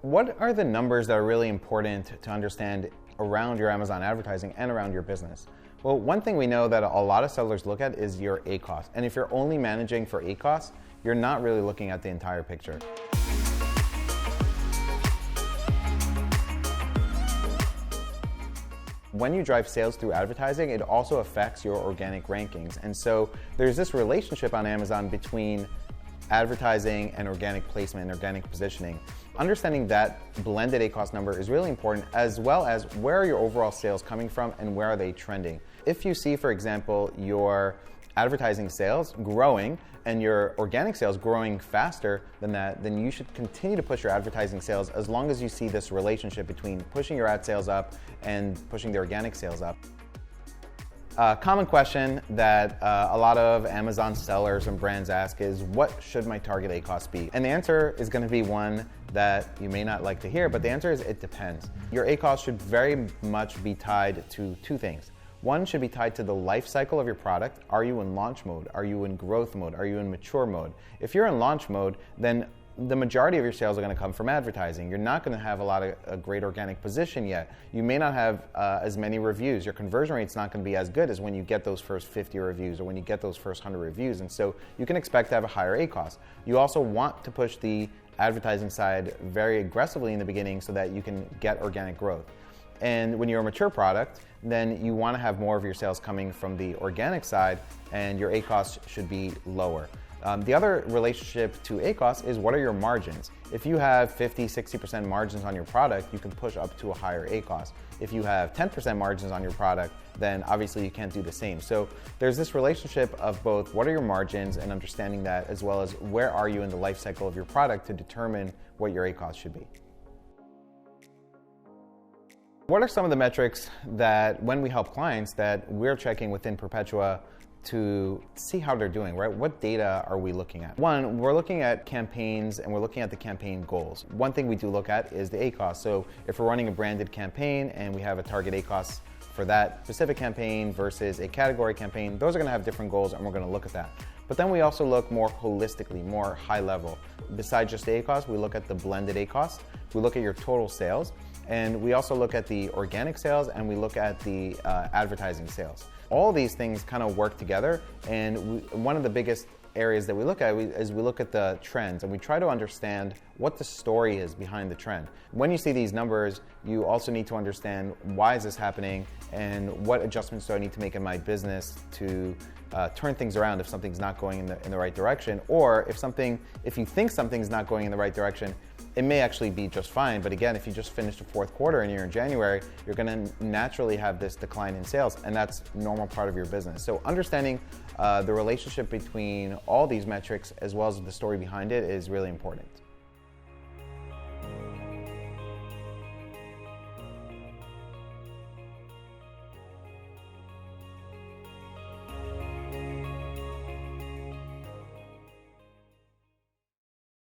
What are the numbers that are really important to understand around your Amazon advertising and around your business? Well, one thing we know that a lot of sellers look at is your ACoS. And if you're only managing for ACoS, you're not really looking at the entire picture. When you drive sales through advertising, it also affects your organic rankings. And so there's this relationship on Amazon between advertising and organic placement and organic positioning. Understanding that blended ACoS number is really important, as well as where are your overall sales coming from and where are they trending. If you see, for example, your advertising sales growing and your organic sales growing faster than that, then you should continue to push your advertising sales as long as you see this relationship between pushing your ad sales up and pushing the organic sales up. A common question that a lot of Amazon sellers and brands ask is, what should my target ACoS be? And the answer is going to be one that you may not like to hear, but the answer is it depends. Your ACoS should very much be tied to two things. One should be tied to the life cycle of your product. Are you in launch mode? Are you in growth mode? Are you in mature mode? If you're in launch mode, then the majority of your sales are going to come from advertising. You're not going to have a lot of a great organic position yet. You may not have as many reviews. Your conversion rate's not going to be as good as when you get those first 50 reviews or when you get those first 100 reviews. And so you can expect to have a higher ACoS. You also want to push the advertising side very aggressively in the beginning so that you can get organic growth. And when you're a mature product, then you want to have more of your sales coming from the organic side, and your ACoS should be lower. The other relationship to ACoS is, what are your margins? If you have 50, 60% margins on your product, you can push up to a higher ACoS. If you have 10% margins on your product, then obviously you can't do the same. So there's this relationship of both what are your margins and understanding that, as well as where are you in the life cycle of your product to determine what your ACoS should be. What are some of the metrics that, when we help clients, that we're checking within Perpetua to see how they're doing, right? What data are we looking at? One, we're looking at campaigns and we're looking at the campaign goals. One thing we do look at is the ACoS. So if we're running a branded campaign and we have a target ACoS for that specific campaign versus a category campaign, those are going to have different goals, and we're going to look at that. But then we also look more holistically, more high level. Besides just the ACoS, we look at the blended ACoS, we look at your total sales, and we also look at the organic sales, and we look at the advertising sales. All these things kind of work together, and one of the biggest areas that we look at is we look at the trends, and we try to understand what the story is behind the trend. When you see these numbers, you also need to understand, why is this happening, and what adjustments do I need to make in my business to turn things around if something's not going in the right direction, or if you think something's not going in the right direction, it may actually be just fine. But again, if you just finished the fourth quarter and you're in January, you're going to naturally have this decline in sales, and that's a normal part of your business. So understanding the relationship between all these metrics as well as the story behind it is really important.